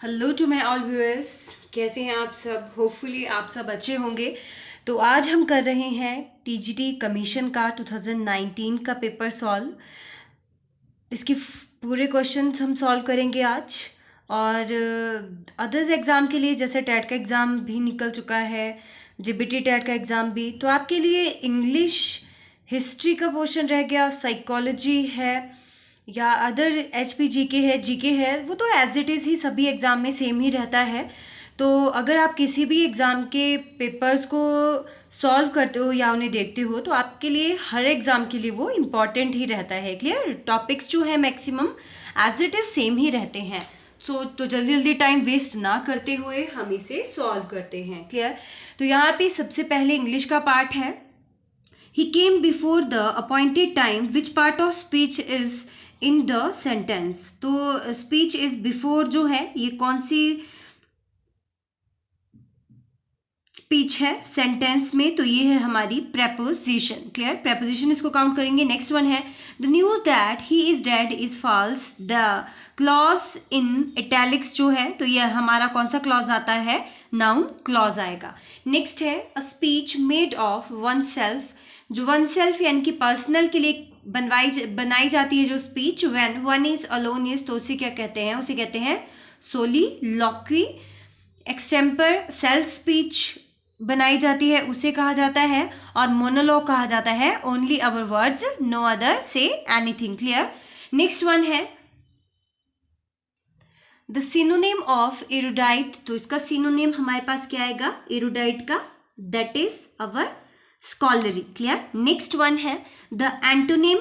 Hello to my all viewers. कैसे हैं आप सब? होपफुली आप सब अच्छे होंगे। तो आज हम कर रहे हैं टीजीटी कमीशन का 2019 का पेपर सॉल्व। इसके पूरे क्वेश्चंस हम सॉल्व करेंगे आज। और अदर्स एग्ज़ाम के लिए जैसे टेट का एग्ज़ाम भी निकल चुका है, जीबीटी टेट का एग्ज़ाम भी, तो आपके लिए इंग्लिश, हिस्ट्री का पोर्शन रह गया, साइकोलॉजी है या अदर एचपी जीके है, वो तो एज इट इज़ ही सभी एग्ज़ाम में सेम ही रहता है। तो अगर आप किसी भी एग्ज़ाम के पेपर्स को सॉल्व करते हो या उन्हें देखते हो तो आपके लिए हर एग्ज़ाम के लिए वो इम्पॉर्टेंट ही रहता है। क्लियर? टॉपिक्स जो है maximum as it is same ही रहते हैं। तो जल्दी जल्दी टाइम वेस्ट ना करते हुए हम इसे सॉल्व करते हैं। क्लियर? तो यहाँ पे सबसे पहले इंग्लिश का पार्ट है। He came before the appointed time. Which part of speech is in the sentence? तो speech is before जो है ये कौन सी स्पीच है सेंटेंस में? तो ये है हमारी प्रेपोजिशन। क्लियर? प्रेपोजिशन इसको काउंट करेंगे। नेक्स्ट वन है the news that he is dead is false. The clause in italics जो है तो ये हमारा कौन सा क्लॉज आता है? नाउन क्लॉज आएगा। नेक्स्ट है a speech made of one self. जो वन सेल्फ यानी कि पर्सनल के लिए बनाई जाती है जो speech, when one is alone is, तो उसे क्या कहते हैं? उसे कहते हैं सोलिलॉक्वी। एक्सटेम्पर सेल्फ स्पीच बनाई जाती है उसे कहा जाता है, और मोनोलॉग कहा जाता है only our words no other से एनीथिंग। क्लियर? नेक्स्ट वन है द सिनोनिम ऑफ एरुडाइट। तो इसका सिनोनिम हमारे पास क्या आएगा एरुडाइट का? That is our scholarly. Clear? Next one है the antonym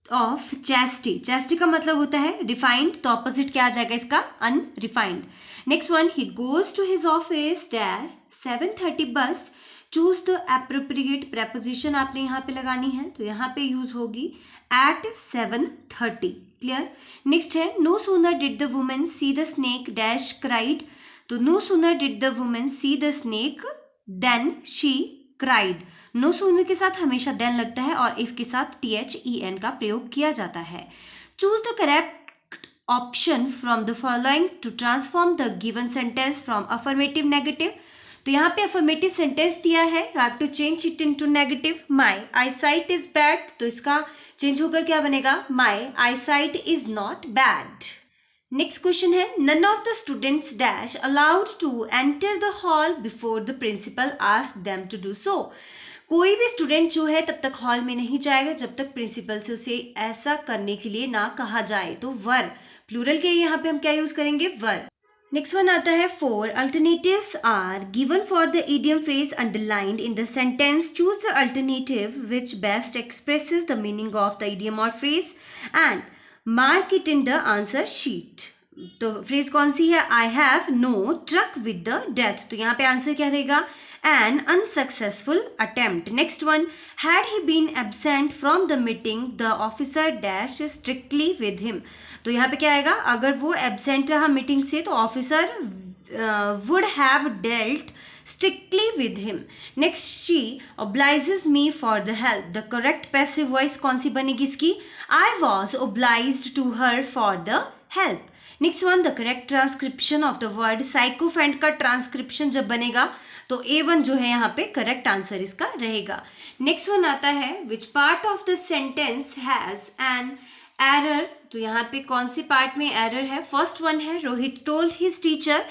of chastity. Chastity का मतलब होता है रिफाइंड, तो ऑपोजिट क्या आ जाएगा इसका? Unrefined. Next one he goes to his office that 7:30 बस। चूज द एप्रोप्रिएट प्रेपोजिशन आपने यहाँ पे लगानी है, तो यहाँ पे यूज होगी एट 7:30। क्लियर? नेक्स्ट है no sooner did the women see the snake dash cried. तो no sooner did the women see the snake then she cried. No sooner के साथ हमेशा देन लगता है और इफ के साथ THEN का प्रयोग किया जाता है। Choose the correct option from the following to transform the given sentence from affirmative negative. तो यहाँ पे अफर्मेटिव सेंटेंस दिया है, you have to change it into negative. My eyesight is bad, तो इसका चेंज होकर क्या बनेगा? My eyesight is not bad. Next question है none of the students dash allowed to enter the hall before the principal asked them to do so. कोई भी student जो है तब तक हॉल में नहीं जाएगा जब तक प्रिंसिपल से उसे ऐसा करने के लिए ना कहा जाए। तो वर, प्लूरल के लिए यहाँ पे हम क्या यूज करेंगे? वर। नेक्स्ट वन आता है four alternatives are given for the idiom phrase underlined in the sentence. Choose the alternative which best expresses the meaning of the idiom और phrase and mark it in the answer sheet. तो phrase कौन सी है? I have no truck with the death, तो यहाँ पे answer क्या रहेगा? an unsuccessful attempt. Next one, had he been absent from the meeting the officer dash strictly with him. तो यहाँ पे क्या आएगा? अगर वो एबसेंट रहा मीटिंग से तो officer would have dealt strictly with him. Next, she obliges me for the help. The correct passive voice कौन सी बनेगी इसकी? I was obliged to her for the help. Next one the correct transcription of the word sycophant का transcription जब बनेगा तो A1 जो है यहाँ पे करेक्ट आंसर इसका रहेगा। नेक्स्ट वन आता है which part of the sentence has an error. तो यहाँ पे कौन सी पार्ट में एरर है? फर्स्ट वन है Rohit told his teacher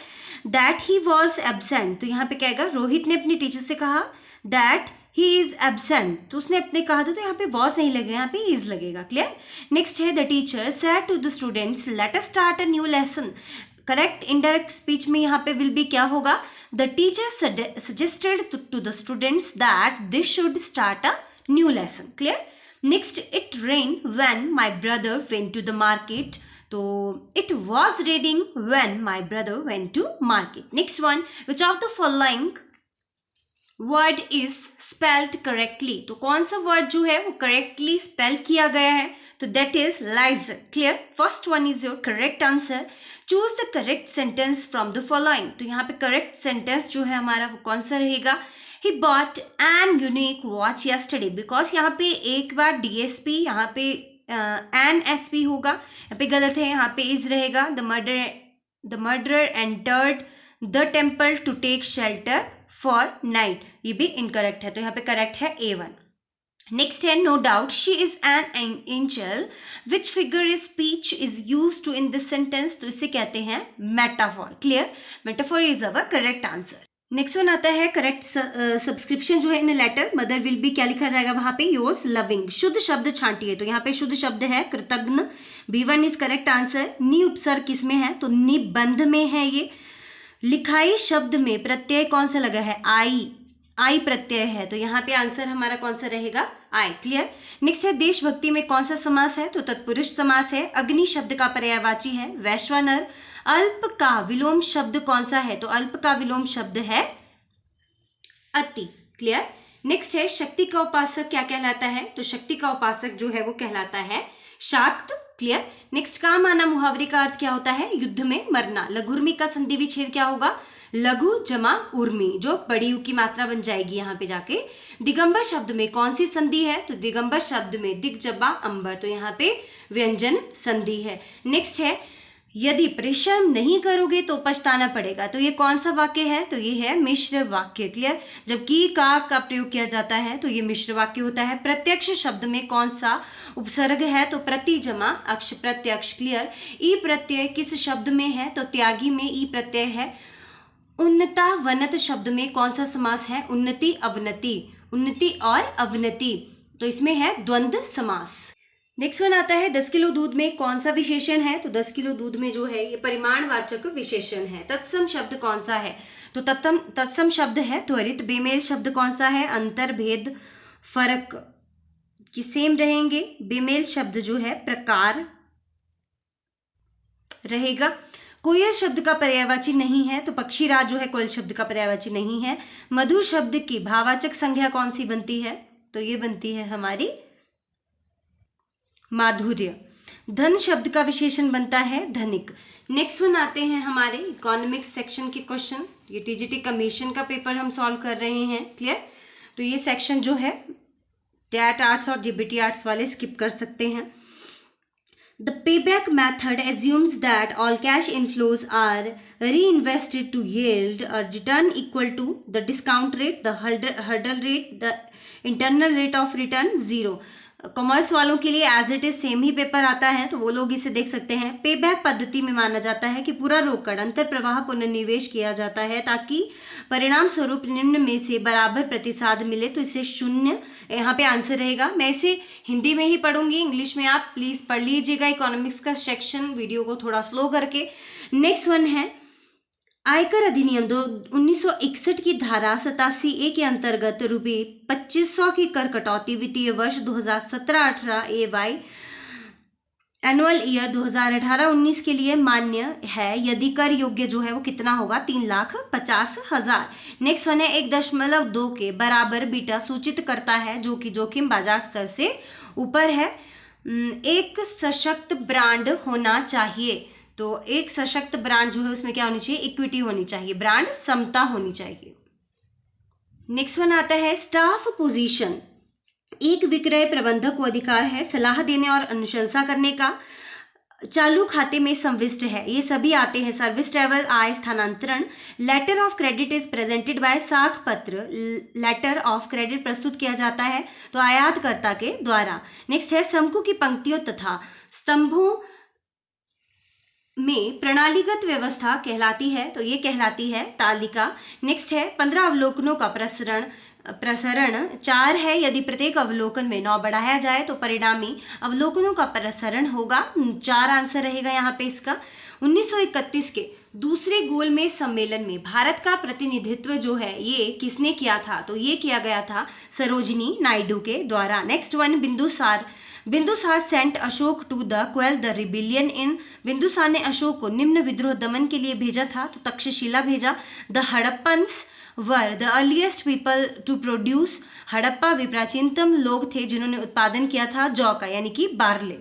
that he was absent. तो यहाँ पे क्या आएगा? रोहित ने अपनी टीचर से कहा दैट ही इज एबसेंट, तो उसने अपने कहा था, तो यहाँ पे वॉज नहीं लगेगा, यहाँ पे इज लगेगा। क्लियर? नेक्स्ट है the teacher said to the students let us start a new lesson. Correct indirect speech में यहाँ पे विल बी क्या होगा? The teacher suggested to the students that they should start a new lesson. Clear? Next it rain when my brother went to the market. तो it was raining when my brother went to market. Next one which of the following word is spelled correctly. तो कौन सा word जो है वो correctly spell किया गया है? तो that is liger. Clear? First one is your correct answer. Choose the correct sentence from the following. तो यहाँ पे करेक्ट सेंटेंस जो है हमारा वो कौन सा रहेगा? He bought N unique watch yesterday. Because यहाँ पे एक बार DSP, यहाँ पे एन SP होगा, यहाँ पे गलत है, यहाँ पे इज रहेगा। The murder the murderer entered the temple to take shelter for night, ये भी इनकरेक्ट है, तो यहाँ पे करेक्ट है A1। नेक्स्ट है no doubt she is an angel, which figure is speech is use to in this sentence, तो इसे कहते हैं metaphor. Clear, metaphor is our correct answer. Next one आता है करेक्ट सब्सक्रिप्शन जो है in letter, mother will be क्या लिखा जाएगा वहां पे, योर्स लविंग। शुद्ध शब्द छांटिए, तो यहाँ पे शुद्ध शब्द है कृतज्ञ, B1 इज करेक्ट आंसर। नि उपसर्ग किस में है, तो निबंध में है ये। लिखाई शब्द में प्रत्यय कौन सा लगा है, आई प्रत्यय है, तो यहाँ पे आंसर हमारा कौन सा रहेगा, आई। क्लियर। नेक्स्ट है देशभक्ति में कौन सा समास है, तो तत्पुरुष समास है। अग्नि शब्द का पर्यायवाची है वैश्वानर। अल्प का विलोम शब्द कौन सा है, तो अल्प का विलोम शब्द है अति। क्लियर। नेक्स्ट है शक्ति का उपासक क्या कहलाता है, तो शक्ति का उपासक जो है वो कहलाता है शाक्त। क्लियर। नेक्स्ट काम आना मुहावरे का अर्थ क्या होता है, युद्ध में मरना। लघुर्मी का संधि विच्छेद क्या होगा, लघु जमा उर्मी, जो बड़ी यू की मात्रा बन जाएगी यहाँ पे जाके। दिगंबर शब्द में कौन सी संधि है, तो दिगंबर शब्द में दिग जबा अंबर, तो यहाँ पे व्यंजन संधि है। नेक्स्ट है यदि परिश्रम नहीं करोगे तो पछताना पड़ेगा, तो ये कौन सा वाक्य है, तो ये है मिश्र वाक्य। क्लियर। जबकि का प्रयोग किया जाता है तो ये मिश्र वाक्य होता है। प्रत्यक्ष शब्द में कौन सा उपसर्ग है, तो प्रति जमा अक्ष प्रत्यक्ष। क्लियर। ई प्रत्यय किस शब्द में है, तो त्यागी में ई प्रत्यय है। उन्नता वनत शब्द में कौन सा समास है, उन्नति अवनति, उन्नति और अवनति, तो इसमें है द्वंद्व समास। नेक्स्ट वन आता है 10 किलो दूध में कौन सा विशेषण है, तो 10 किलो दूध में जो है ये परिमाणवाचक विशेषण है। तत्सम शब्द कौन सा है, तो तत्सम शब्द है त्वरित। बेमेल शब्द कौन सा है, अंतर भेद फर्क की सेम रहेंगे। बेमेल शब्द जो है प्रकार रहेगा। कोयल शब्द का पर्यायवाची नहीं है, तो पक्षीराज जो है कोयल शब्द का पर्यायवाची नहीं है। मधुर शब्द की भाववाचक संज्ञा कौन सी बनती है, तो ये बनती है हमारी माधुर्य। धन शब्द का विशेषण बनता है धनिक। नेक्स्ट वन आते हैं हमारे इकोनॉमिक्स सेक्शन के क्वेश्चन। ये टीजीटी कमीशन का पेपर हम सॉल्व कर रहे हैं। क्लियर। तो ये सेक्शन जो है टैट आर्ट्स और जीबीटी आर्ट्स वाले स्किप कर सकते हैं। The payback method assumes that all cash inflows are reinvested to yield a return equal to the discount rate, the hurdle rate, the internal rate of return 0। Commerce वालों के लिए as it is same ही paper आता है, तो वो लोग इसे देख सकते हैं। पेबैक पद्धति में माना जाता है कि पूरा रोकड़ अंतर प्रवाह पुनर्निवेश किया जाता है ताकि परिणाम स्वरूप निम्न में से बराबर प्रतिसाद मिले, तो इसे शून्य यहाँ पे आंसर रहेगा। मैं इसे हिंदी में ही पढ़ूंगी, इंग्लिश में आप प्लीज पढ़ लीजिएगा इकोनॉमिक्स का सेक्शन, वीडियो को थोड़ा स्लो करके। नेक्स्ट वन है आयकर अधिनियम 1961 की धारा 87A के अंतर्गत ₹2500 की कर कटौती वित्तीय वर्ष 2017-18 AY एनुअल ईयर 2018-19 के लिए मान्य है यदि कर योग्य जो है वो कितना होगा, 3,50,000। नेक्स्ट वन है 1.2 के बराबर बीटा सूचित करता है जो कि जोखिम बाजार स्तर से ऊपर है। एक सशक्त ब्रांड होना चाहिए, तो एक सशक्त ब्रांड जो है उसमें क्या होनी चाहिए, इक्विटी होनी चाहिए, ब्रांड समता होनी चाहिए। नेक्स्ट वन आता है स्टाफ पोजीशन। एक विक्रय प्रबंधक को अधिकार है सलाह देने और अनुशंसा करने का, चालू खाते में संविष्ट है, ये सभी आते हैं। सर्विस ट्रैवल आय स्थानांतरण। Letter of credit is presented by साख पत्र, लेटर ऑफ क्रेडिट प्रस्तुत किया जाता है तो आयातकर्ता के द्वारा। नेक्स्ट है शंकु की पंक्तियों तथा स्तंभों में प्रणालीगत व्यवस्था कहलाती है, तो ये कहलाती है तालिका। नेक्स्ट है 15 अवलोकनों का प्रसरण 4 है, यदि प्रत्येक अवलोकन में 9 बढ़ाया जाए तो परिणामी अवलोकनों का प्रसरण होगा 4 आंसर रहेगा यहाँ पे इसका। 1931 के दूसरे गोलमेज सम्मेलन में भारत का प्रतिनिधित्व जो है ये किसने किया था, तो ये किया गया था सरोजिनी नायडू के द्वारा। Next one Bindusar sent Ashok to the quell the rebellion in. Bindusar ने अशोक को निम्न विद्रोह दमन के लिए भेजा था, तो तक्षशिला भेजा। The Harappans were the earliest people to produce. Harappa वे प्राचीनतम लोग थे जिन्होंने उत्पादन किया था जौ का, यानी कि barley.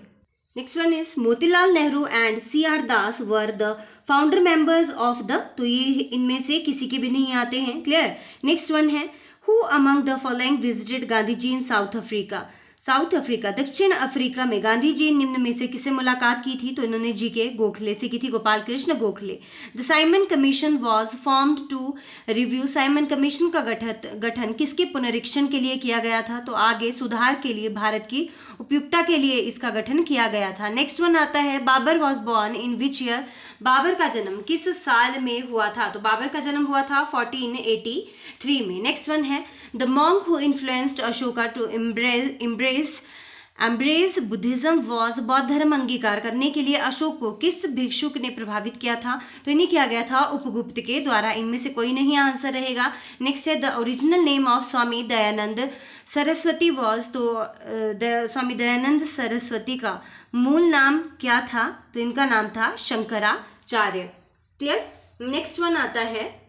Next one is Motilal Nehru and CR Das were the founder members of the, तो ये इनमें से किसी के भी नहीं आते हैं। क्लियर। नेक्स्ट वन है who among the following visited Gandhi ji in South Africa. South Africa, दक्षिण अफ्रीका में गांधी जी निम्न में से किससे मुलाकात की थी? तो इन्होंने जीके गोखले से की थी, Gopal Krishna Gokhale. The Simon commission was formed to review, Simon commission का गठन किसके पुनरीक्षण के लिए किया गया था? तो आगे सुधार के लिए, भारत की उपयुक्तता के लिए इसका गठन किया गया था। नेक्स्ट वन आता है, Babur was born in which year, Babur का जन्म किस साल में हुआ था? तो बाबर का जन्म हुआ था 1483 में। नेक्स्ट वन है, the monk who influenced Ashoka to embrace Buddhism was, बौद्ध धर्म अंगीकार करने के लिए अशोक को किस भिक्षुक ने प्रभावित किया था? तो इन्हें किया गया था उपगुप्त के द्वारा। इनमें से कोई नहीं आंसर रहेगा। नेक्स्ट है, the original name of Swami Dayanand Saraswati was, तो स्वामी दयानंद सरस्वती का मूल नाम क्या था? तो इनका नाम था शंकराचार्य। क्लियर। नेक्स्ट वन आता है,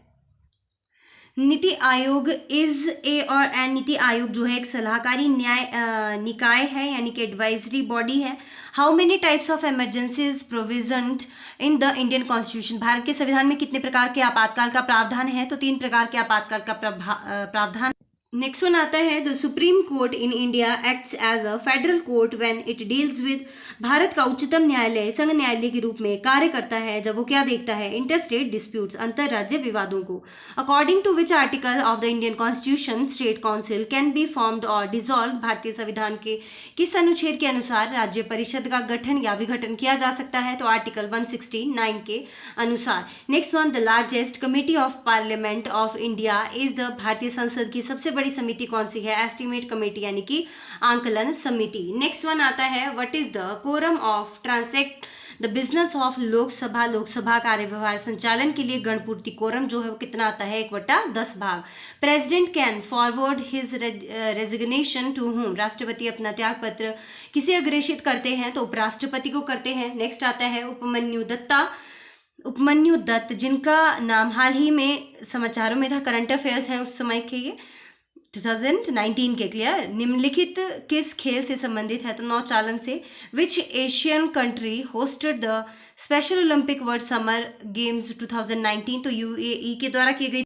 नीति आयोग इज ए और एन, नीति आयोग जो है एक सलाहकारी निकाय है, यानी कि एडवाइजरी बॉडी है। How many types of emergencies provisioned in the Indian constitution, Bharat के संविधान में कितने प्रकार के आपातकाल का प्रावधान है? तो 3 प्रकार के आपातकाल का प्रावधान। नेक्स्ट वन आता है, the supreme court in India acts as a federal court when it deals with, Bharat का उच्चतम न्यायालय संघ न्यायालय के रूप में कार्य करता है जब वो क्या देखता है? इंटरस्टेट डिस्प्यूट्स, अंतरराज्य विवादों को। According to which article of the Indian constitution state council can be formed और डिसॉल्व, भारतीय संविधान के किस अनुच्छेद के अनुसार राज्य परिषद का गठन या विघटन किया जा सकता है? तो आर्टिकल 169 के अनुसार। Next one, the largest committee of parliament of India is the, भारतीय संसद की सबसे बड़ी समिति कौन सी है? एस्टिमेट कमेटी, यानी कि आंकलन समिति। नेक्स्ट वन आता है, what is the quorum of transact the business of Lok Sabha, Lok Sabha कार्य व्यवहार संचालन के लिए गणपूर्ति कोरम जो है वो कितना आता है? 1/10 भाग। President can forward his resignation to whom, राष्ट्रपति अपना त्याग पत्र किसे अग्रेषित करते हैं? तो उपराष्ट्रपति को करते हैं। नेक्स्ट आता है, उपमन्यु दत्त जिनका नाम हाल ही में समाचारों में था, करंट अफेयर्स है उस समय के, ये 2019 के। क्लियर। निम्नलिखित किस खेल से संबंधित है? तो नौचालन से। Which Asian country hosted the special Olympic world summer games 2019, तो यूएई के द्वारा की गई।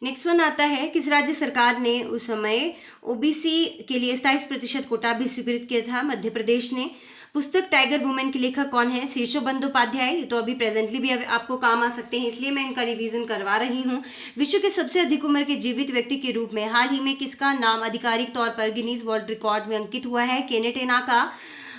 नेक्स्ट वन आता है, किस राज्य सरकार ने उस समय ओबीसी के लिए 27% कोटा भी स्वीकृत किया था? मध्य प्रदेश ने। पुस्तक टाइगर वुमेन के लेखक कौन है? शेषो बंदोपाध्याय। ये तो अभी प्रेजेंटली भी आपको काम आ सकते हैं, इसलिए मैं इनका रिवीजन करवा रही हूँ। विश्व के सबसे अधिक उम्र के जीवित व्यक्ति के रूप में हाल ही में किसका नाम आधिकारिक तौर पर गिनीज वर्ल्ड रिकॉर्ड में अंकित हुआ है? केनेटेना का।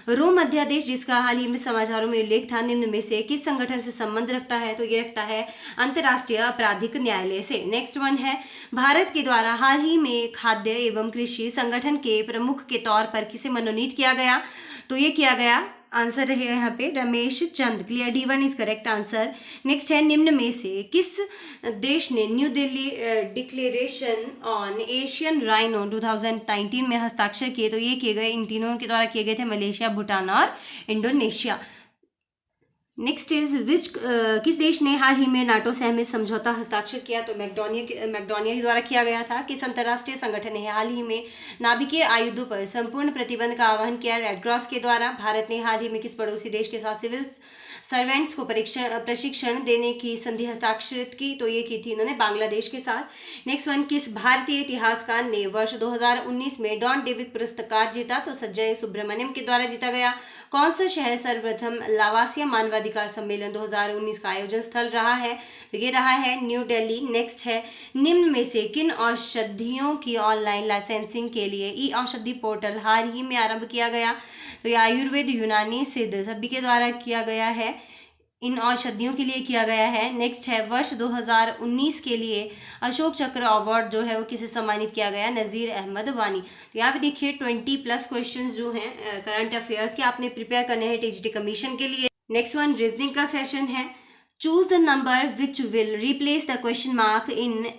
रोम अध्यादेश जिसका हाल ही में समाचारों में उल्लेख था, निम्न में से किस संगठन से संबंध रखता है? तो ये रखता है अंतर्राष्ट्रीय आपराधिक न्यायालय से। नेक्स्ट वन है, भारत के द्वारा हाल ही में खाद्य एवं कृषि संगठन के प्रमुख के तौर पर किसे मनोनीत किया गया? तो ये किया गया, आंसर रहेगा यहाँ पे Ramesh Chand. Clear. D1 is correct answer. Next है, निम्न में से किस देश ने New Delhi declaration on Asian rhino 2019 में हस्ताक्षर किए? तो ये किए गए, इन तीनों के द्वारा किए गए थे, मलेशिया, भूटान और इंडोनेशिया। नेक्स्ट इज विच, किस देश ने हाल ही में नाटो सहमति समझौता हस्ताक्षर किया? तो मैकडोनिया के द्वारा किया गया था। किस अंतर्राष्ट्रीय संगठन ने हाल ही में नाभिकीय आयुधों पर संपूर्ण प्रतिबंध का आह्वान किया? रेड क्रॉस के द्वारा। भारत ने हाल ही में किस पड़ोसी देश के साथ सिविल सर्वेंट्स को प्रशिक्षण देने की संधि हस्ताक्षरित की? तो ये की थी इन्होंने बांग्लादेश के साथ। नेक्स्ट वन, किस भारतीय इतिहासकार ने वर्ष 2019 में डॉन डेविड पुरस्कार जीता? तो संजय सुब्रमण्यम के द्वारा जीता गया। कौन सा शहर सर्वप्रथम लावासिया मानवाधिकार सम्मेलन 2019 का आयोजन स्थल रहा है? तो ये रहा है न्यू दिल्ली। नेक्स्ट है, निम्न में से किन औषधियों की ऑनलाइन लाइसेंसिंग के लिए ई औषधि पोर्टल हाल ही में आरंभ किया गया? तो ये आयुर्वेद, यूनानी, सिद्ध सभी के द्वारा किया गया है, इन औषधियों के लिए किया गया है। नेक्स्ट है, वर्ष 2019 के लिए अशोक चक्र अवार्ड जो है वो किसे सम्मानित किया गया? नज़ीर अहमद वानी। तो यहाँ पे देखिए 20+ क्वेश्चंस जो हैं करंट अफेयर्स के आपने प्रिपेयर करने हैं टीजीटी कमीशन के लिए। नेक्स्ट वन रीजनिंग का सेशन है। Choose the number which will replace the question mark in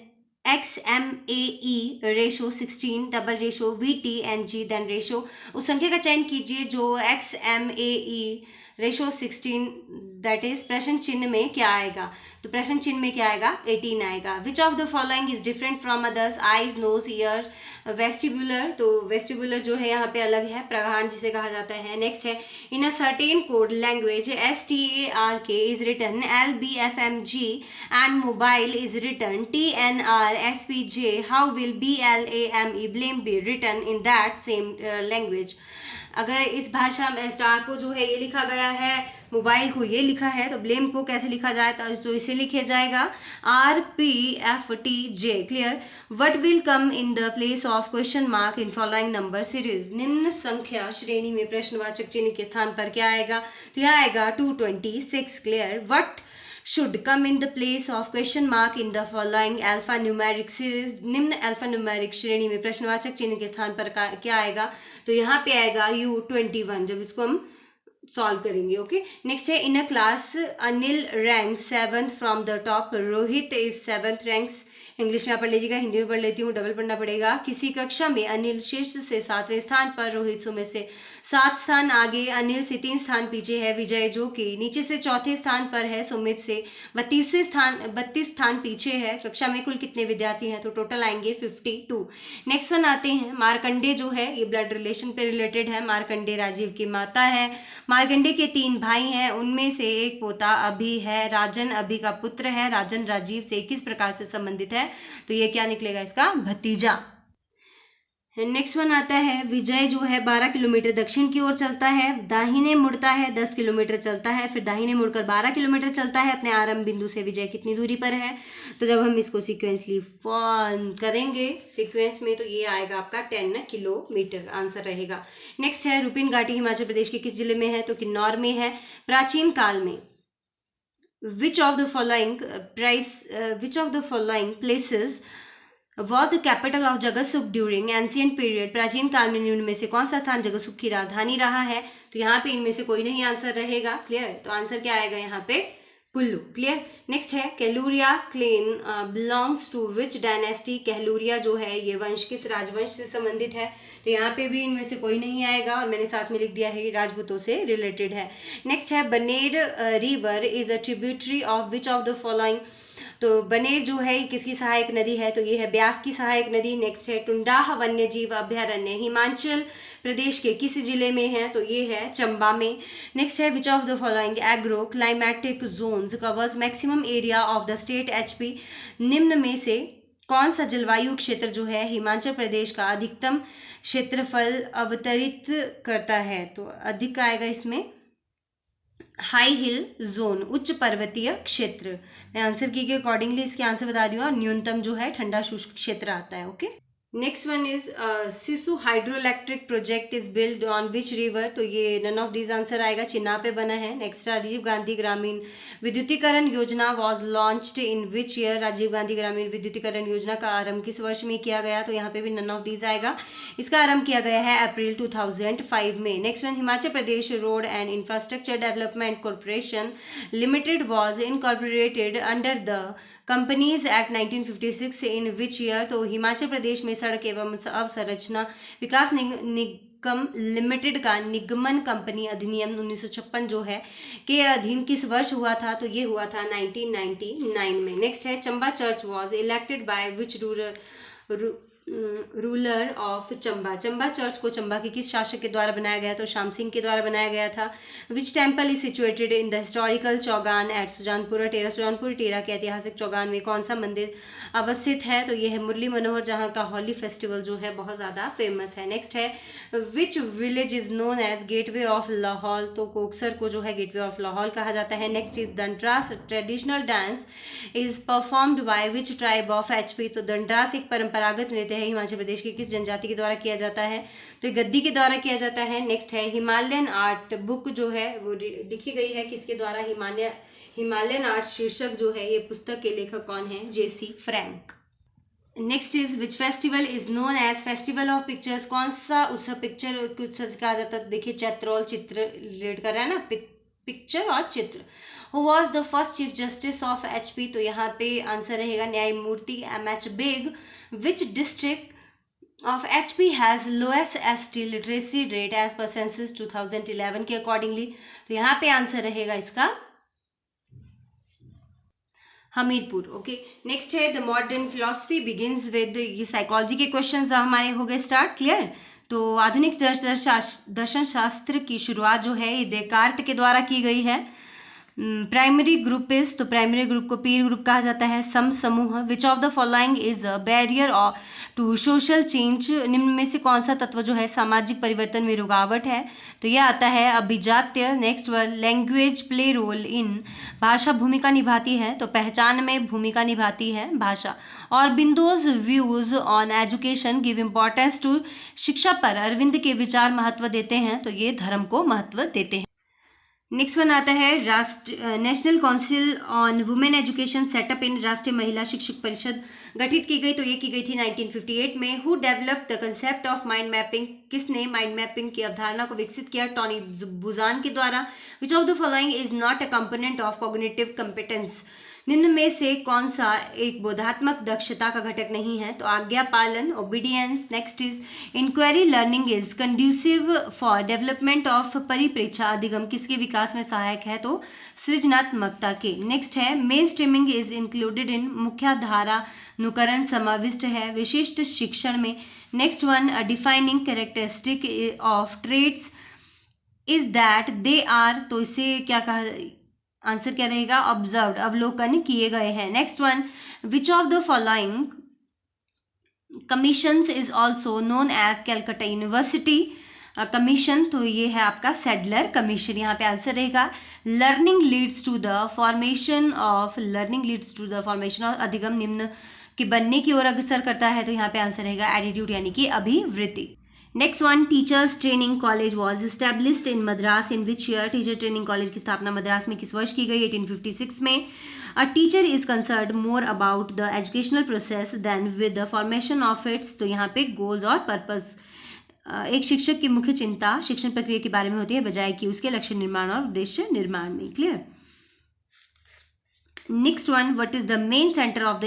XMAE ratio 16 double ratio VTNG then ratio. उस संख्या का चयन कीजिए जो XMAE रेशो 16, दैट इज प्रश्न चिन्ह में क्या आएगा, तो प्रश्न चिन्ह में क्या आएगा 18 आएगा। Which of the following is different from others, eyes, nose, ear, vestibular, तो वेस्टिबुलर जो है यहाँ पे अलग है, प्रगाढ़ जिसे कहा जाता है। नेक्स्ट है in a certain code language STARK is written LBFMG and mobile is written TNRSPJ, how will BLAME blame be written in that same language। अगर इस भाषा में स्टार को जो है ये लिखा गया है, मोबाइल को ये लिखा है, तो ब्लेम को कैसे लिखा जाए, तो इसे लिखे जाएगा RPFTJ। Clear. What will come in the place of question mark in following number series, निम्न संख्या श्रेणी में प्रश्नवाचक चिन्ह के स्थान पर क्या आएगा, तो यह आएगा 226। Clear. What should come in the place of question mark in the following alphanumeric series, निम्न अल्फान्यूमेरिक श्रेणी में प्रश्नवाचक चिन्ह के स्थान पर क्या आएगा, तो यहाँ पे आएगा U21 जब इसको हम सॉल्व करेंगे। ओके। नेक्स्ट है in a class Anil rank 7th from the top, Rohit is 7th ranks. English में आप पढ़ लीजिएगा, हिंदी में पढ़ लेती हूँ, डबल पढ़ना पड़ेगा। किसी कक्षा में अनिल शीर्ष से 7वें स्थान पर, रोहित सुमित से 7 स्थान आगे, अनिल से 3 स्थान पीछे है विजय, जो कि नीचे से 4थे स्थान पर है, सुमित से 32 स्थान पीछे है। कक्षा में कुल कितने विद्यार्थी हैं, तो टोटल आएंगे 52। नेक्स्ट वन आते हैं मार्कंडे जो है ये ब्लड रिलेशन पे रिलेटेड है। मार्कंडे राजीव की माता है। मार्कंडे के 3 भाई हैं, उनमें से एक पोता अभि है, राजन अभि का पुत्र है, राजन राजीव से किस प्रकार से संबंधित है, तो ये क्या निकलेगा इसका भतीजा। नेक्स्ट वन आता है विजय जो है 12 किलोमीटर दक्षिण की ओर चलता है, दाहिने मुड़ता है, 10 किलोमीटर चलता है, फिर दाहिने मुड़कर 12 किलोमीटर चलता है। अपने आरंभ बिंदु से विजय कितनी दूरी पर है, तो जब हम इसको सीक्वेंसली करेंगे सीक्वेंस में, तो ये आएगा आपका 10 किलोमीटर, आंसर रहेगा। नेक्स्ट है रुपिन घाटी हिमाचल प्रदेश के किस जिले में है, तो किन्नौर में है। प्राचीन काल में which of the following places was the capital of Jagatsukh during ancient period, प्राचीन काल में निम्न में से कौन सा स्थान जगतसुख की राजधानी रहा है, तो यहाँ पे इनमें से कोई नहीं आंसर रहेगा। क्लियर। तो आंसर क्या आएगा यहाँ पे कुल्लू। क्लियर। नेक्स्ट है Kahluria clan belongs to which dynasty, Kahluria जो है ये वंश किस राजवंश से संबंधित है, तो यहाँ पे भी इनमें से कोई नहीं आएगा, और मैंने साथ में लिख दिया है राजपूतों से रिलेटेड है। नेक्स्ट है बनेर river is a tributary of which of the following, तो बनेर जो है किसकी सहायक नदी है, तो ये है ब्यास की सहायक नदी। नेक्स्ट है टुंडाह वन्य जीव अभ्यारण्य हिमाचल प्रदेश के किस जिले में है, तो ये है चंबा में। नेक्स्ट है which of the following agro climatic zones covers maximum area of the state HP, निम्न में से कौन सा जलवायु क्षेत्र जो है हिमाचल प्रदेश का अधिकतम क्षेत्रफल अवतरित करता है, तो अधिक आएगा इसमें हाई हिल जोन, उच्च पर्वतीय क्षेत्र। मैं आंसर की के अकॉर्डिंगली इसके आंसर बता रही हूँ, और न्यूनतम जो है ठंडा शुष्क क्षेत्र आता है। Okay. Next one is Sissu hydroelectric project is build on which river, तो ये नन ऑफ दीज आंसर आएगा, चिन्ना पे बना है। नेक्स्ट राजीव गांधी ग्रामीण विद्युतीकरण योजना was launched in which year, Rajiv Gandhi ग्रामीण विद्युतीकरण योजना का आरंभ किस वर्ष में किया गया, तो यहाँ पे भी नन ऑफ दीज आएगा। इसका आरंभ किया गया है अप्रैल 2005 में। Next one Himachal Pradesh road and infrastructure development corporation limited was incorporated under the companies act 1956 in which year, तो हिमाचल प्रदेश में सड़क एवं अवसंरचना विकास निगम लिमिटेड का निगमन कंपनी अधिनियम 1956 जो है के अधीन किस वर्ष हुआ था, तो ये हुआ था 1999 में। नेक्स्ट है Chamba church was elected by which ruler of Chamba, Chamba church को चंबा के किस शासक के द्वारा बनाया गया, तो श्याम सिंह के द्वारा बनाया गया था। Which temple is situated in the historical Chaugan at Sujanpura Tira, Sujanpur Tira के ऐतिहासिक चौगान में कौन सा मंदिर अवस्थित है, तो ये है मुरली मनोहर, जहाँ का होली फेस्टिवल जो है बहुत ज़्यादा फेमस है। नेक्स्ट है which village is known as gateway of Lahaul, तो कोकसर को जो है गेटवे ऑफ लाहौल कहा जाता है। Next is Dandras traditional dance is performed by which tribe of HP, तो दंडरास एक परंपरागत नृत्य है, हिमाचल प्रदेश की किस जनजाति के द्वारा किया जाता है, तो ये गद्दी के द्वारा किया जाता है। नेक्स्ट है हिमालयन आर्ट बुक जो है वो लिखी गई है किसके द्वारा, हिमालयन आर्ट शीर्षक जो है ये पुस्तक के लेखक कौन है, JC Frank. Next is which festival is known as festival of pictures, कौन सा उत्सव पिक्चर के उत्सव कहा जाता है, देखिए चैत्रौल चित्र रिलेट कर रहा है ना, पिक्चर और चित्र। Who was the first chief justice of HP, तो यहाँ पे आंसर रहेगा न्यायमूर्ति MH Beg. Which district of HP has lowest ST literacy rate as per census 2011 के अकॉर्डिंगली। तो यहाँ पे आंसर रहेगा इसका हमीरपुर। ओके, नेक्स्ट है the modern philosophy begins with, ये साइकोलॉजी के क्वेश्चंस हमारे हो गए स्टार्ट। क्लियर। तो आधुनिक दर्शन शास्त्र की शुरुआत जो है ये देकार्त के द्वारा की गई है। प्राइमरी ग्रुप इज, तो प्राइमरी ग्रुप को पीर ग्रुप कहा जाता है। सम समूह, which of the following is a barrier to social change, निम्न में से कौन सा तत्व जो है सामाजिक परिवर्तन में रुकावट है। तो यह आता है अभिजात्य। Next word, language play role in, भाषा भूमिका निभाती है, तो पहचान में भूमिका निभाती है भाषा। Aurobindo's views on education give importance to, शिक्षा पर अरविंद के विचार महत्व देते हैं, तो ये धर्म को महत्व देते हैं। नेक्स्ट वन आता है national council on women education setup in, राष्ट्रीय महिला शिक्षक परिषद गठित की गई, तो ये की गई थी 1958 में। Who developed the concept of mind mapping, किसने माइंड मैपिंग की अवधारणा को विकसित किया, टॉनी बुजान के द्वारा। विच of the following is not a component of cognitive competence, निम्न में से कौन सा एक बोधात्मक दक्षता का घटक नहीं है, तो आज्ञा पालन, obedience. Next is inquiry learning is conducive for development of, परिप्रेक्षा अधिगम किसके विकास में सहायक है, तो सृजनात्मकता के। नेक्स्ट है mainstreaming is included in, मुख्यधारा अनुकरण समाविष्ट है विशिष्ट शिक्षण में। Next one, defining characteristic of traits is that they are, तो इसे क्या कहा, आंसर क्या रहेगा, ऑब्जर्व्ड, अवलोकन किए गए हैं। Next one, which of the following commissions is also known as Calcutta University Commission, तो ये है आपका सेडलर कमीशन। यहाँ पे आंसर रहेगा learning leads to the formation of, learning leads to the formation of, अधिगम निम्न के बनने की ओर अग्रसर करता है, तो यहाँ पे आंसर रहेगा एटीट्यूड यानी कि अभिवृत्ति। Next one, teachers training college was established in Madras in which year, teacher training college की स्थापना मद्रास में किस वर्ष की गई, 1856 में। A teacher is concerned more about the educational process than with the formation of its, तो यहाँ पे गोल्स और पर्पस, एक शिक्षक की मुख्य चिंता शिक्षण प्रक्रिया के बारे में होती है बजाय कि उसके लक्ष्य निर्माण और उद्देश्य निर्माण में। Clear. Next one, what is the main centre of the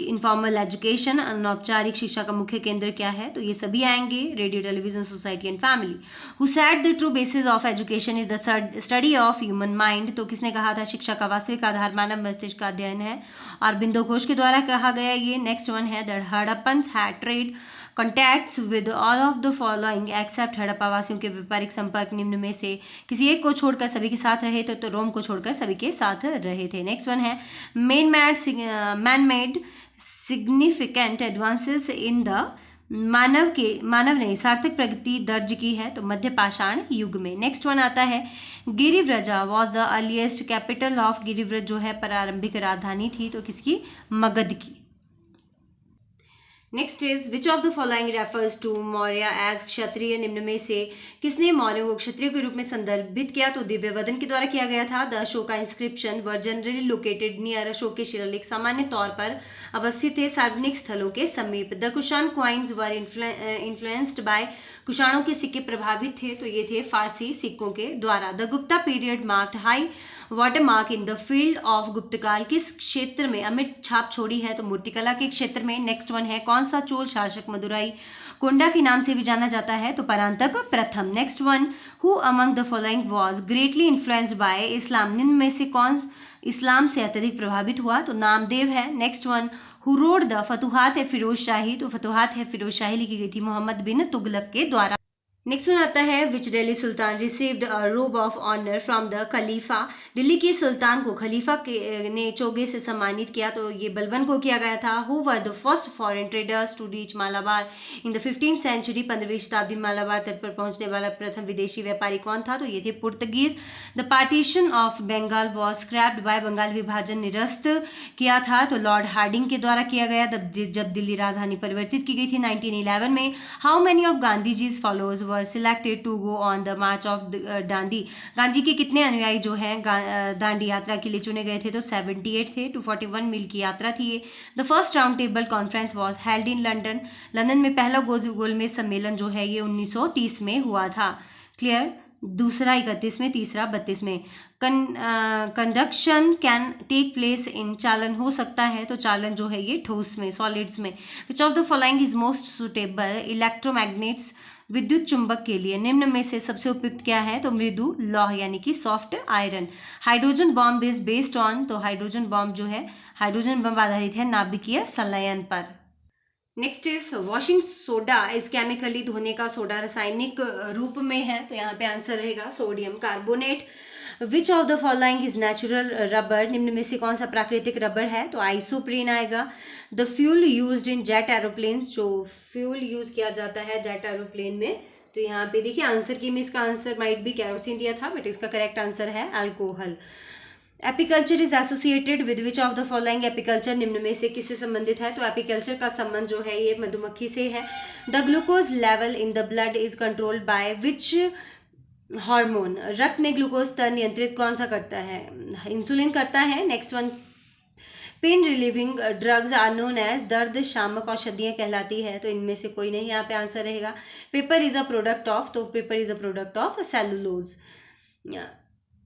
informal education, अनौपचारिक शिक्षा का मुख्य केंद्र क्या है, तो ये सभी आएंगे, radio television society and family. Who said the true basis of education is the study of human mind, तो किसने कहा था शिक्षा का वास्तविक आधार मानव मस्तिष्क का अध्ययन है, और बिंदु घोष के द्वारा कहा गया ये। नेक्स्ट वन है the Harappans had trade contacts with all of the following except, Harappa वासियों के व्यापारिक संपर्क निम्न में से किसी एक को छोड़कर सभी के साथ रहे थे, तो रोम को छोड़कर सभी के साथ रहे थे। नेक्स्ट वन है man made significant advances in the, मानव ने सार्थक प्रगति दर्ज की है, तो मध्य पाषाण युग में। नेक्स्ट वन आता है Girivraja was the earliest capital of, Girivraj जो है प्रारंभिक राजधानी थी, तो किसकी, मगध की। Next is which of the following refers to Maurya as Kshatriya, निम्न में से किसने मौर्य को क्षत्रिय के रूप में संदर्भित किया, तो दिव्यवदन के द्वारा किया गया था। The Ashoka inscription were generally located near, Ashok के शिलालेख सामान्य तौर पर अवस्थित थे सार्वजनिक स्थलों के समीप। The Kushan coins were influenced by, कुषाणों के सिक्के प्रभावित थे, तो ये थे फारसी सिक्कों के द्वारा। The Gupta period marked high watermark in the field of, गुप्तकाल किस क्षेत्र में अमिट छाप छोड़ी है, तो मूर्तिकला के क्षेत्र में। नेक्स्ट वन है कौन सा चोल शासक मदुराई कोंडा के नाम से भी जाना जाता है, तो परांतक प्रथम। Next one, who among the following was greatly influenced by Islam, निम्न में से कौन इस्लाम से अत्यधिक प्रभावित हुआ, तो नामदेव है। Next one, who wrote the Futuhat है फिरोज शाही, तो फतुहात है फिरोज शाही लिखी गई थी मोहम्मद बिन तुगलक के द्वारा। नेक्स्ट वन आता है विच दिल्ली सुल्तान received a robe of honour from the khalifa, Delhi के सुल्तान को खलीफा ने चोगे से सम्मानित किया, तो ये बलबन को किया गया था। Who were the first foreign traders to reach Malabar in the 15th century, 15वीं शताब्दी में मालाबार तट पर पहुंचने वाला प्रथम विदेशी व्यापारी कौन था, तो ये थे Portuguese. The partition of Bengal was scrapped by, Bengal विभाजन निरस्त किया था, तो लॉर्ड हार्डिंग के द्वारा किया गया जब दिल्ली राजधानी परिवर्तित की गई थी 1911 में। How many of Gandhi ji's followers were selected to go on the march of Dandi, Gandhi के कितने अनुयायी जो हैं दांडी यात्रा के लिए चुने गए थे, तो 78 थे। 241 मील की यात्रा थी ये। The first round table conference was held in London, London में पहला गोलमेज सम्मेलन जो है ये 1930 में हुआ था। क्लियर। दूसरा 31 में, तीसरा 32 में। Conduction can take place in, चालन हो सकता है, तो चालन जो है ये ठोस में, सॉलिड्स में। विच of the following is most suitable electromagnets, विद्युत चुंबक के लिए निम्न में से सबसे उपयुक्त क्या है, तो मृदु लौह यानी कि soft iron. Hydrogen bomb is based on, तो हाइड्रोजन बॉम्ब जो है, हाइड्रोजन बम आधारित है नाभिकीय संलयन पर। Next is washing soda is chemically, धोने का सोडा रासायनिक रूप में है, तो यहाँ पे आंसर रहेगा sodium carbonate. Which of the following is natural rubber, निम्न में से कौन सा प्राकृतिक रबर है, तो आइसोप्रीन आएगा। The fuel used in jet aeroplanes, जो फ्यूल यूज किया जाता है जेट एरोप्लेन में, तो यहाँ पे देखिए आंसर की में इसका आंसर माइट भी कैरोसिन दिया था, बट इसका करेक्ट आंसर है alcohol. Apiculture is associated with which of the following, apiculture निम्न में से किससे संबंधित है, तो एपिकल्चर का संबंध जो है ये मधुमक्खी से है। The glucose level in the blood is controlled by which hormone, रक्त में ग्लूकोज स्तर नियंत्रित कौन सा करता है, इंसुलिन करता है। Next one, pain relieving drugs are known as, दर्द शामक औषधियाँ कहलाती है, तो इनमें से कोई नहीं, यहाँ पे आंसर रहेगा paper is a product of, तो paper is a product of cellulose.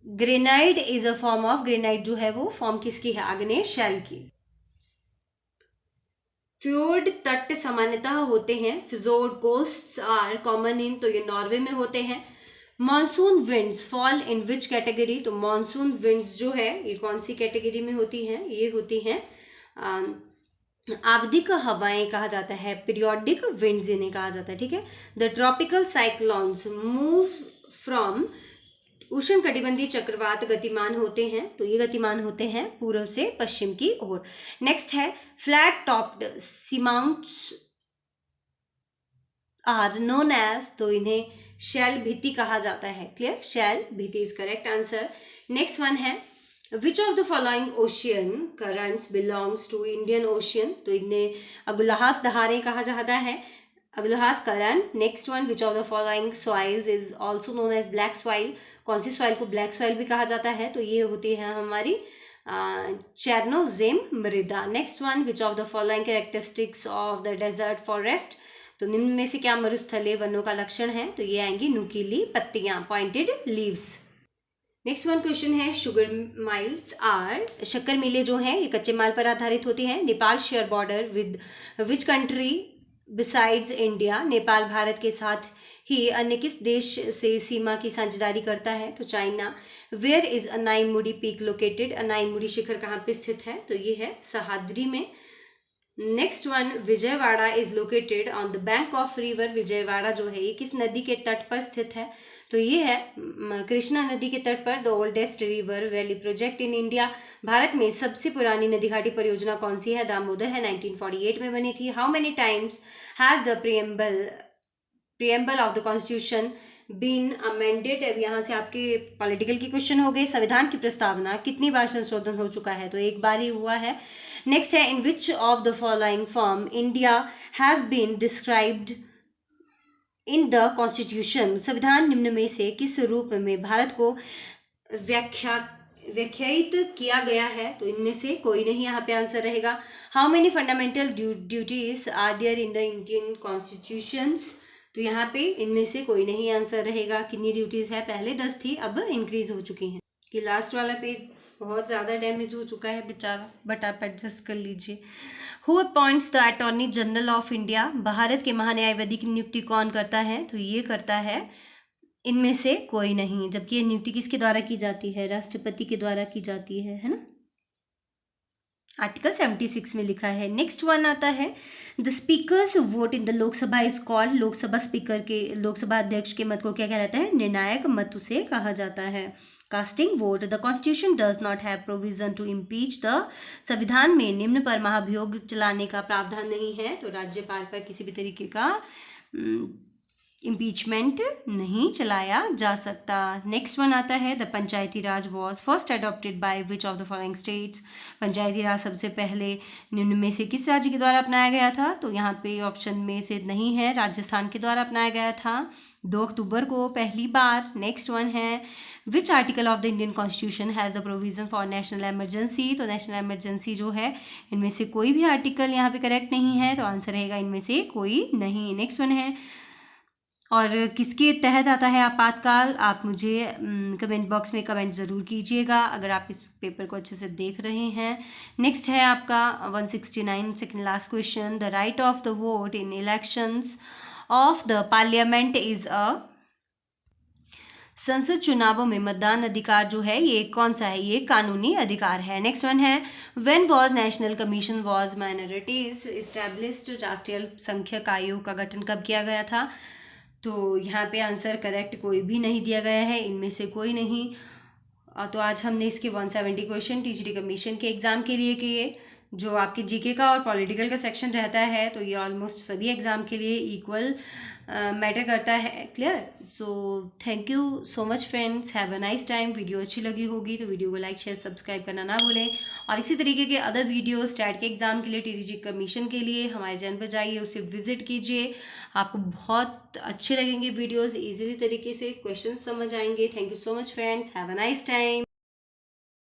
Granite is a form of, granite जो है वो फॉर्म किसकी है, आग्नेय शैल की। फ्योर्ड तट सामान्यतः होते हैं, फिजोर्ड कोस्ट्स आर कॉमन इन, तो ये नॉर्वे में होते हैं। Monsoon winds fall in which category, तो मॉनसून विंड्स जो है ये कौन सी कैटेगरी में होती हैं, ये होती हैं आवधिक हवाएं कहा जाता है, पीरियोडिक विंड्स इन्हें कहा जाता है, ठीक है। The tropical cyclones move from, उष्णकटिबंधीय चक्रवात गतिमान होते हैं, तो ये गतिमान होते हैं पूर्व से पश्चिम की ओर। नेक्स्ट है flat topped seamounts are known as, तो इन्हें शैल भित्ति कहा जाता है, क्लियर, शैल भित्ति is correct answer. Next one है which of the following ocean currents belongs to Indian ocean, तो इन्हें अगुलहास दहारें कहा जाता है, Agulhas current. Next one, which of the following soils is also known as black soil, कौन सी soil को ब्लैक सॉइल भी कहा जाता है, तो ये होती है हमारी चेरनोजेम मृदा। Next one, which of the following characteristics of the desert forest, तो निम्न में से क्या मरुस्थलीय वनों का लक्षण है, तो ये आएंगी नुकीली पत्तियां, pointed leaves. Next one question है शुगर माइल्स आर, शक्कर मिलें जो हैं ये कच्चे माल पर आधारित होती हैं। Nepal share border with which country besides India, Nepal Bharat के साथ ही अन्य किस देश से सीमा की साझेदारी करता है, तो China. Where is Anaimudi peak located, Anaimudi शिखर कहाँ पे स्थित है, तो ये है सहाद्री में। Next one, Vijayawada is located on the bank of river, Vijayawada जो है ये किस नदी के तट पर स्थित है, तो ये है कृष्णा नदी के तट पर। The oldest river valley project in India, Bharat में सबसे पुरानी नदी घाटी परियोजना कौन सी है, दामोदर है, 1948 में बनी थी। How many times has the preamble of the constitution been amended, अब यहाँ से आपके पॉलिटिकल की क्वेश्चन हो गए। संविधान की प्रस्तावना कितनी बार संशोधन हो चुका है, तो एक बार ही हुआ है। नेक्स्ट है in which of the following form India has been described in the constitution, संविधान निम्न में से किस रूप में भारत को व्याख्यायित किया गया है, तो इनमें से कोई नहीं, यहाँ पे आंसर रहेगा। How many fundamental duties are there in the Indian constitutions, तो यहाँ पे इनमें से कोई नहीं, आंसर रहेगा कितनी ड्यूटीज है, पहले 10 थी अब इंक्रीज हो चुकी हैं। कि लास्ट वाला पेज बहुत ज़्यादा डैमेज हो चुका है बेचारा, बट आप एडजस्ट कर लीजिए। Who appoints the attorney general of India, Bharat के महान्यायवादी की नियुक्ति कौन करता है, तो ये करता है इनमें से कोई नहीं, जबकि ये नियुक्ति किसके द्वारा की जाती है, राष्ट्रपति के द्वारा की जाती है ना, आर्टिकल 76 में लिखा है। नेक्स्ट वन आता है the speakers vote in the Lok Sabha is called, Lok Sabha speaker के, लोकसभा अध्यक्ष के मत को क्या कहलाता है, निर्णायक मत उसे कहा जाता है। Casting vote, the constitution does not have provision to impeach the, संविधान में निम्न पर महाभियोग चलाने का प्रावधान नहीं है, तो राज्यपाल पर किसी भी तरीके का इम्पीचमेंट नहीं चलाया जा सकता। नेक्स्ट वन आता है the panchayati raj was first adopted by which of the following states, panchayati raj सबसे पहले निम्न में से किस राज्य के द्वारा अपनाया गया था, तो यहाँ पे ऑप्शन में से नहीं है, राजस्थान के द्वारा अपनाया गया था 2 अक्टूबर को पहली बार। नेक्स्ट वन है विच article of the Indian constitution has the provision for national emergency, तो नेशनल इमरजेंसी जो है इनमें से कोई भी आर्टिकल यहाँ पे करेक्ट नहीं है, तो आंसर रहेगा इनमें से कोई नहीं। नेक्स्ट वन है और किसके तहत आता है आपातकाल, आप मुझे कमेंट बॉक्स में कमेंट ज़रूर कीजिएगा अगर आप इस पेपर को अच्छे से देख रहे हैं। नेक्स्ट है आपका 169 second last question, the right of the vote in elections of the parliament is a, संसद चुनावों में मतदान अधिकार जो है ये कौन सा है, ये कानूनी अधिकार है। नेक्स्ट वन है, when was national commission was minorities established, राष्ट्रीय अल्पसंख्यक आयोग का गठन कब किया गया था। तो यहाँ पे आंसर करेक्ट कोई भी नहीं दिया गया है, इनमें से कोई नहीं। तो आज हमने इसके 170 क्वेश्चन टीचरी कमीशन के एग्ज़ाम के लिए किए, जो आपके जीके का और पॉलिटिकल का सेक्शन रहता है, तो ये ऑलमोस्ट सभी एग्ज़ाम के लिए इक्वल मैटर करता है। Clear. So thank you so much friends, have a nice time. Video अच्छी लगी होगी तो वीडियो को लाइक शेयर सब्सक्राइब करना ना भूलें, और इसी तरीके के अदर वीडियो स्टैट के एग्ज़ाम के लिए, टीटीजी कमीशन के लिए हमारे चैनल पर जाइए, उसे विजिट कीजिए। आपको बहुत अच्छे लगेंगे वीडियोस, इजीली तरीके से क्वेश्चंस समझ आएंगे। Thank you so much friends, have a nice time.